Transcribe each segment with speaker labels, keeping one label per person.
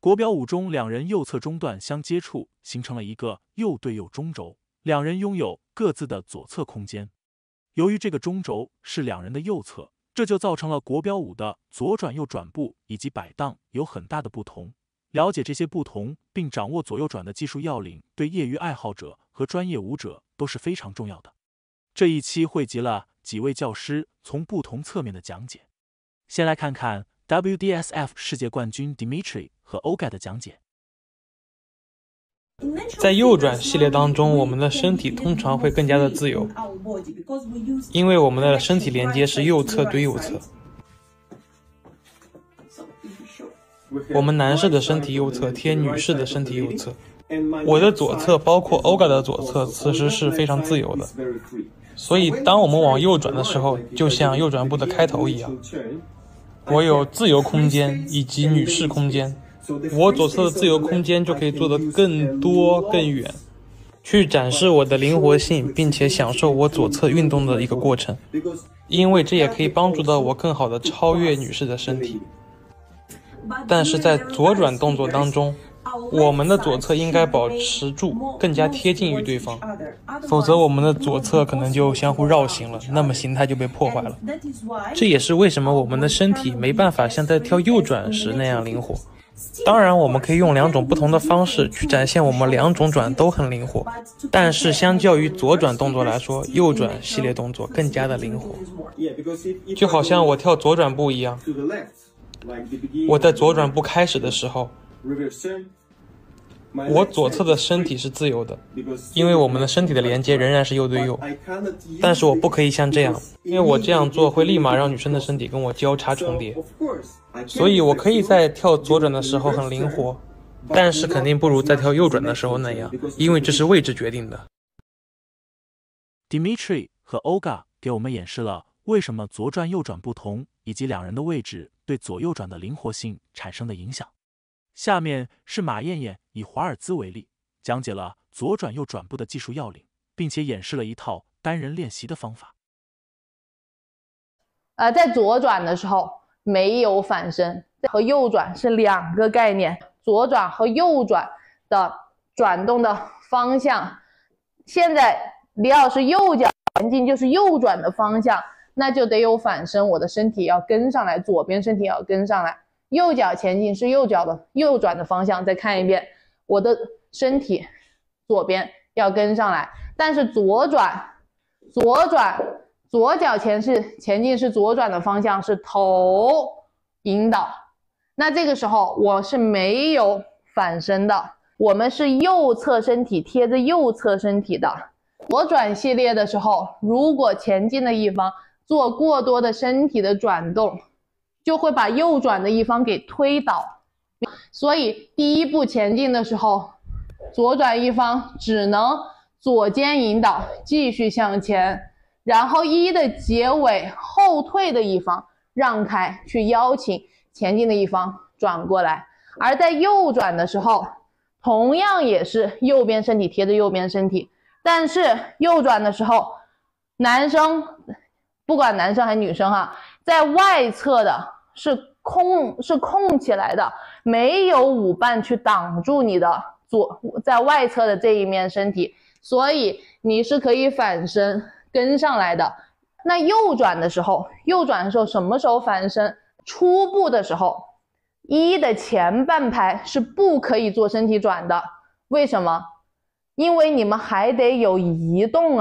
Speaker 1: 国标舞中两人右侧中段相接触，形成了一个右对右中轴，两人拥有各自的左侧空间。由于这个中轴是两人的右侧，这就造成了国标舞的左转右转步以及摆荡有很大的不同。了解这些不同并掌握左右转的技术要领，对业余爱好者和专业舞者都是非常重要的。这一期汇集了几位教师从不同侧面的讲解。先来看看 WDSF 世界冠军 Dimitri 和 Olga 的讲解。
Speaker 2: 在右转系列当中，我们的身体通常会更加的自由，因为我们的身体连接是右侧对右侧。我们男士的身体右侧贴女士的身体右侧，我的左侧包括 Olga 的左侧此时是非常自由的，所以当我们往右转的时候，就像右转步的开头一样，我有自由空间以及女士空间。我左侧的自由空间就可以做得更多更远，去展示我的灵活性，并且享受我左侧运动的一个过程，因为这也可以帮助到我更好的超越女士的身体。但是在左转动作当中，我们的左侧应该保持住，更加贴近于对方，否则我们的左侧可能就相互绕行了，那么形态就被破坏了。这也是为什么我们的身体没办法像在跳右转时那样灵活。当然，我们可以用两种不同的方式去展现我们两种转都很灵活，但是相较于左转动作来说，右转系列动作更加的灵活。就好像我跳左转步一样，我在左转步开始的时候，我左侧的身体是自由的，因为我们的身体的连接仍然是右对右，但是我不可以像这样，因为我这样做会立马让女生的身体跟我交叉重叠，所以我可以在跳左转的时候很灵活，但是肯定不如在跳右转的时候那样，因为这是位置决定的。
Speaker 1: Dimitri 和 Olga 给我们演示了为什么左转右转不同，以及两人的位置对左右转的灵活性产生的影响。下面是马燕燕以华尔兹为例，讲解了左转右转步的技术要领，并且演示了一套单人练习的方法。
Speaker 3: 在左转的时候没有反身，和右转是两个概念。左转和右转的转动的方向，现在李老师右脚前进就是右转的方向，那就得有反身，我的身体要跟上来，左边身体要跟上来。右脚前进是右脚的右转的方向，再看一遍，我的身体左边要跟上来。但是左脚前进是左转的方向，是头引导，那这个时候我是没有反身的，我们是右侧身体贴着右侧身体的。左转系列的时候，如果前进的一方做过多的身体的转动，就会把右转的一方给推倒，所以第一步前进的时候，左转一方只能左肩引导继续向前，然后一的结尾后退的一方让开，去邀请前进的一方转过来。而在右转的时候，同样也是右边身体贴着右边身体，但是右转的时候，男生不管男生还是女生在外侧的是空起来的，没有舞伴去挡住你的在外侧的这一面身体，所以你是可以反身跟上来的。那右转的时候什么时候反身？初步的时候，一的前半拍是不可以做身体转的。为什么？因为你们还得有移动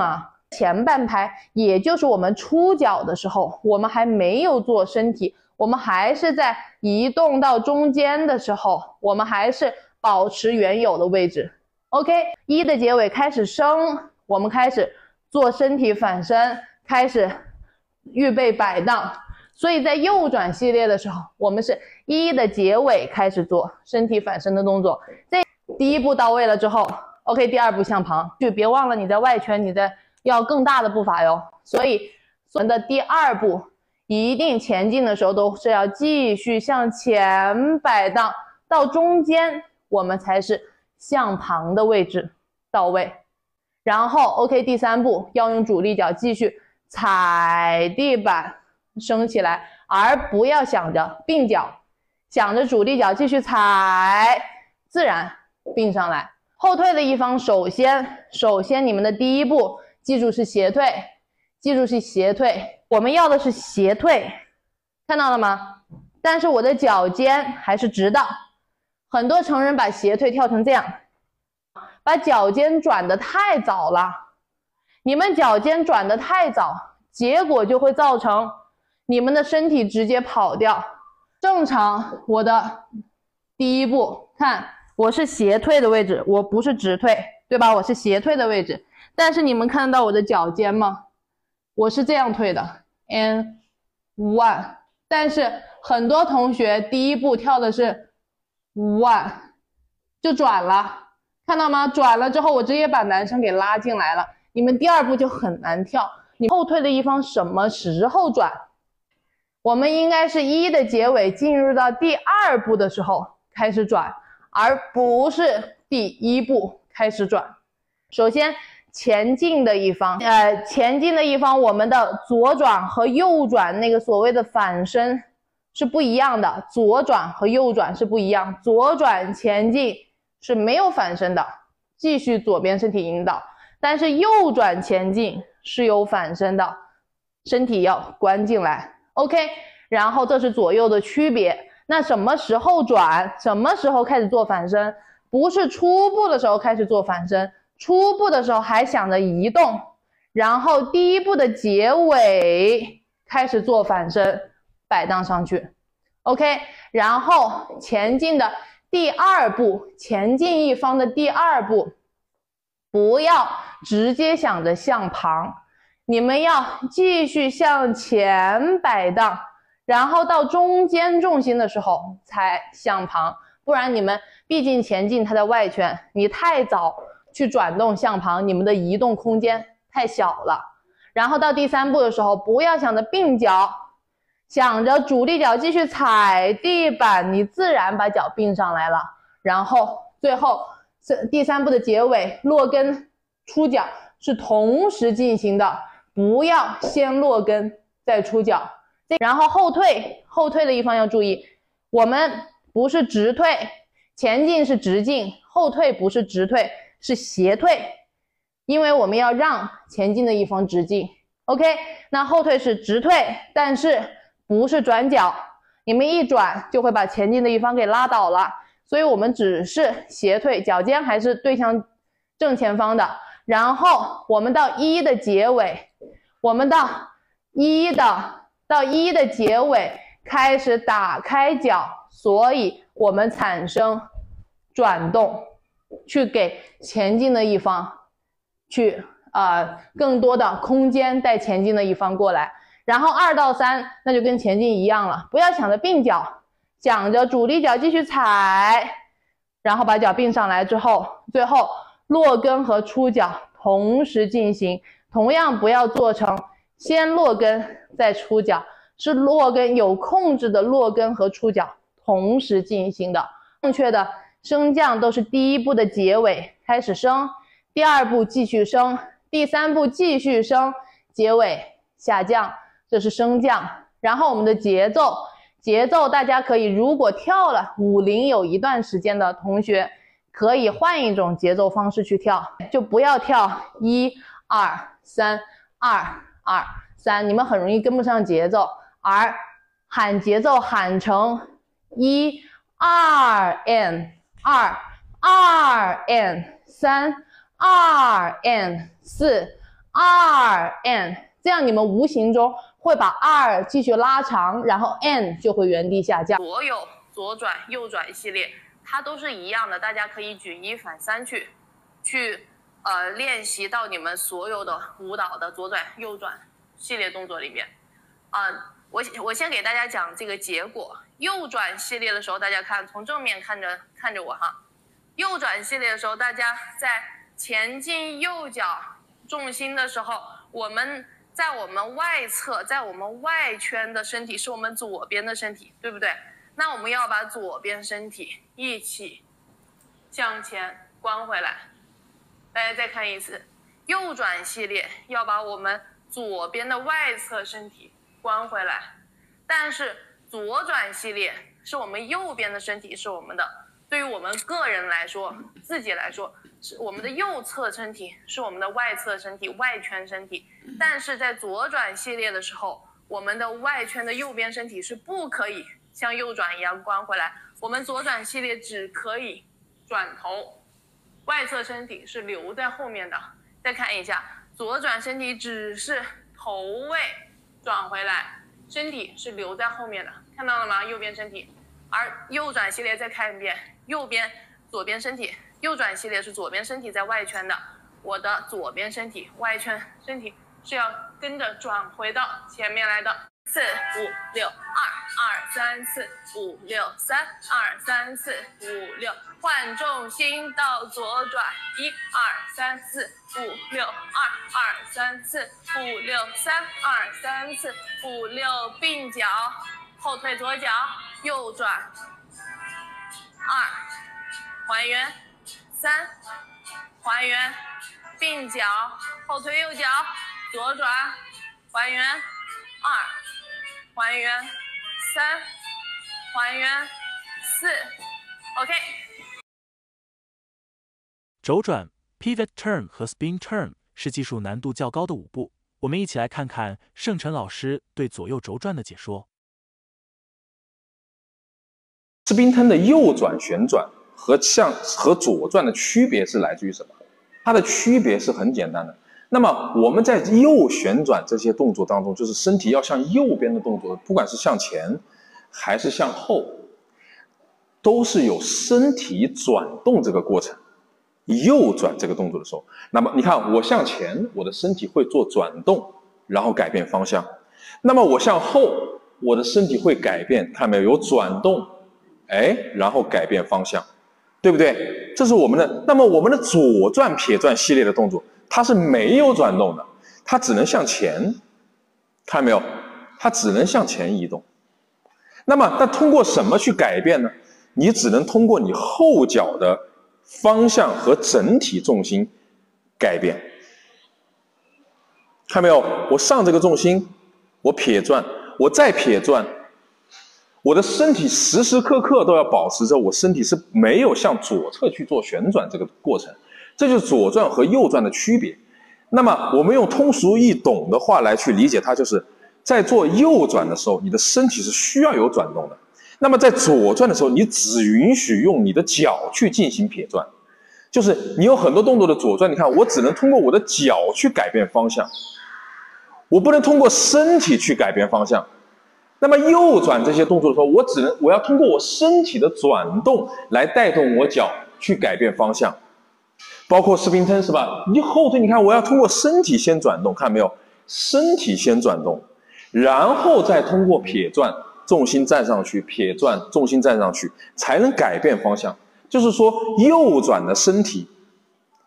Speaker 3: 前半拍也就是我们出脚的时候，我们还没有做身体，我们还是在移动到中间的时候，我们还是保持原有的位置。 OK， 一的结尾开始升，我们开始做身体反身，开始预备摆荡。所以在右转系列的时候，我们是一的结尾开始做身体反身的动作。这第一步到位了之后 OK， 第二步向旁，就别忘了你在外圈，你在要更大的步伐哟。所以我们的第二步一定前进的时候都是要继续向前摆荡，到中间我们才是向旁的位置到位。然后 OK， 第三步要用主力脚继续踩地板升起来，而不要想着并脚想着主力脚继续踩，自然并上来。后退的一方首先你们的第一步记住是斜退，记住是斜退，我们要的是斜退，看到了吗？但是我的脚尖还是直的，很多成人把斜退跳成这样，把脚尖转得太早了，你们脚尖转得太早，结果就会造成你们的身体直接跑掉。正常我的第一步，看我是斜退的位置，我不是直退，对吧？我是斜退的位置，但是你们看到我的脚尖吗？我是这样退的 and one， 但是很多同学第一步跳的是 one 就转了，看到吗？转了之后我直接把男生给拉进来了，你们第二步就很难跳。你后退的一方什么时候转？我们应该是1的结尾进入到第2步的时候开始转，而不是第1步开始转。首先前进的一方我们的左转和右转那个所谓的反身是不一样的，左转和右转是不一样，左转前进是没有反身的，继续左边身体引导，但是右转前进是有反身的，身体要关进来。OK， 然后这是左右的区别。那什么时候转？什么时候开始做反身？不是初步的时候开始做反身，初步的时候还想着移动，然后第一步的结尾开始做反身，摆荡上去。OK， 然后前进的第2步，前进一方的第2步，不要直接想着向旁。你们要继续向前摆荡，然后到中间重心的时候才向旁，不然你们毕竟前进它在外圈，你太早去转动向旁，你们的移动空间太小了。然后到第3步的时候，不要想着并脚，想着主力脚继续踩地板，你自然把脚并上来了。然后最后第3步的结尾落跟出脚是同时进行的，不要先落跟再出脚。然后后退的一方要注意，我们不是直退，前进是直进，后退不是直退，是斜退，因为我们要让前进的一方直进。 OK， 那后退是直退，但是不是转脚，你们一转就会把前进的一方给拉倒了，所以我们只是斜退，脚尖还是对向正前方的。然后我们到1的结尾，我们到1的结尾开始打开脚，所以我们产生转动，去给前进的一方去更多的空间带前进的一方过来。然后2到3那就跟前进一样了，不要想着并脚，想着主力脚继续踩，然后把脚并上来之后，最后落跟和出脚同时进行，同样不要做成先落跟再出脚，是落跟有控制的落跟和出脚同时进行的。正确的升降都是第1步的结尾开始升，第2步继续升，第3步继续升，结尾下降，这是升降。然后我们的节奏大家可以，如果跳了50有一段时间的同学，可以换一种节奏方式去跳，就不要跳1 2 3 2 2 3，你们很容易跟不上节奏，而喊节奏喊成1 2 and 2 2 and 3 2 and 4 2 and， 这样你们无形中会把2继续拉长，然后 and 就会原地下降。所有左转右转系列它都是一样的，大家可以举1反3去练习到你们所有的舞蹈的左转右转系列动作里面。我先给大家讲这个结果。右转系列的时候，大家看，从正面看着我哈。右转系列的时候，大家在前进右脚重心的时候，我们在我们外侧，在我们外圈的身体是我们左边的身体，对不对？那我们要把左边身体一起向前关回来。大家再看一次，右转系列要把我们左边的外侧身体关回来，但是左转系列是我们右边的身体是我们的，对于我们个人来说，自己来说，是我们的右侧身体是我们的外侧身体，外圈身体。但是在左转系列的时候，我们的外圈的右边身体是不可以像右转一样关回来，我们左转系列只可以转头，外侧身体是留在后面的。再看一下，左转身体只是头位转回来，身体是留在后面的，看到了吗？右边身体。而右转系列再看一遍，左边身体，右转系列是左边身体在外圈的，我的左边身体外圈身体是要跟着转回到前面来的。4、5、6、2、2、3、4、5、6、3、2、3、4、5、6，换重心到左转，1、2、3、4、5、6、2、2、3、4、5、6、3、2、3、4、5、6，并脚，后退左脚，右转，2，还原，3，还原，并脚，后退右脚，左转，还原，2，还原，3，还原，4 ，OK。
Speaker 1: 轴转、pivot turn 和 spin turn 是技术难度较高的5步，我们一起来看看盛晨老师对左右轴转的解说。
Speaker 4: spin turn 的右转旋转和左转的区别是来自于什么？它的区别是很简单的。那么我们在右旋转这些动作当中，就是身体要向右边的动作，不管是向前还是向后，都是有身体转动这个过程。右转这个动作的时候，那么你看我向前，我的身体会做转动，然后改变方向。那么我向后，我的身体会改变，看到没有？有转动，然后改变方向，对不对？这是我们的。那么我们的左转撇转系列的动作，它是没有转动的，它只能向前，看到没有？它只能向前移动。那么它通过什么去改变呢？你只能通过你后脚的方向和整体重心改变。看到没有？我上这个重心，我撇转，我再撇转，我的身体时时刻刻都要保持着我身体是没有向左侧去做旋转这个过程，这就是左转和右转的区别。那么我们用通俗易懂的话来去理解它，就是在做右转的时候，你的身体是需要有转动的。那么在左转的时候，你只允许用你的脚去进行撇转，就是你有很多动作的左转，你看我只能通过我的脚去改变方向，我不能通过身体去改变方向。那么右转这些动作的时候，我要通过我身体的转动来带动我脚去改变方向，包括spin turn是吧？你后退，你看我要通过身体先转动，看没有？身体先转动，然后再通过撇转，重心站上去，撇转，重心站上去，才能改变方向。就是说，右转的身体，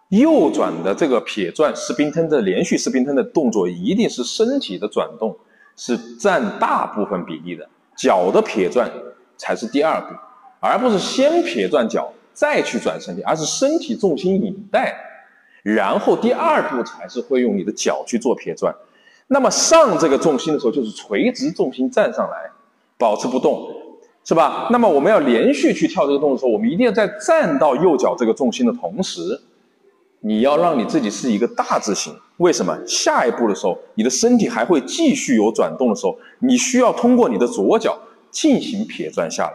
Speaker 4: 右转的这个撇转spin turn的连续spin turn的动作，一定是身体的转动是占大部分比例的，脚的撇转才是第2步，而不是先撇转脚再去转身体，而是身体重心引带，然后第2步才是会用你的脚去做撇转。那么上这个重心的时候，就是垂直重心站上来，保持不动，是吧？那么我们要连续去跳这个动作的时候，我们一定要在站到右脚这个重心的同时，你要让你自己是一个大字形。为什么？下一步的时候，你的身体还会继续有转动的时候，你需要通过你的左脚进行撇转下来。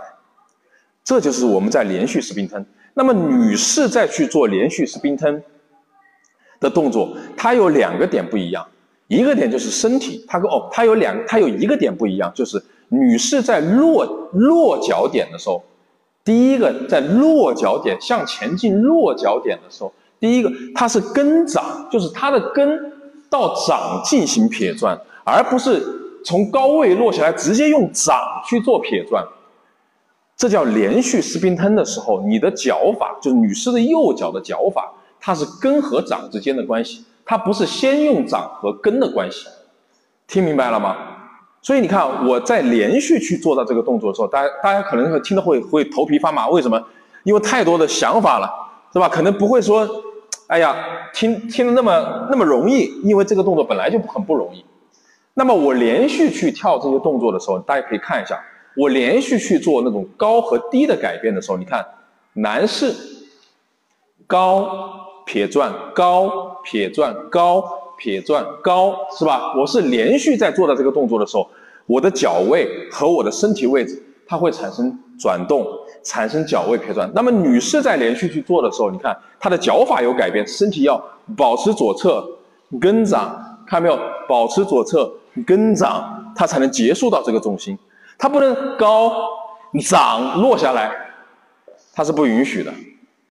Speaker 4: 这就是我们在连续spin turn。那么女士再去做连续spin turn的动作，它有2个点不一样。一个点就是身体，它有一个点不一样，就是女士在落脚点的时候，第一个在落脚点向前进落脚点的时候，第一个它是跟掌，就是它的跟到掌进行撇转，而不是从高位落下来直接用掌去做撇转。这叫连续spin turn的时候，你的脚法就是女士的右脚的脚法，它是跟和掌之间的关系，它不是先用掌和跟的关系。听明白了吗？所以你看我在连续去做到这个动作的时候，大家可能会听得会头皮发麻。为什么？因为太多的想法了，是吧？可能不会说哎呀听得那么容易，因为这个动作本来就很不容易。那么我连续去跳这些动作的时候，大家可以看一下，我连续去做那种高和低的改变的时候，你看男士高撇转高撇转高撇转高，是吧？我是连续在做的这个动作的时候，我的脚位和我的身体位置它会产生转动，产生脚位撇转。那么女士在连续去做的时候，你看她的脚法有改变，身体要保持左侧跟掌，看到没有？保持左侧跟掌，它才能结束到这个重心。它不能高掌落下来，它是不允许的。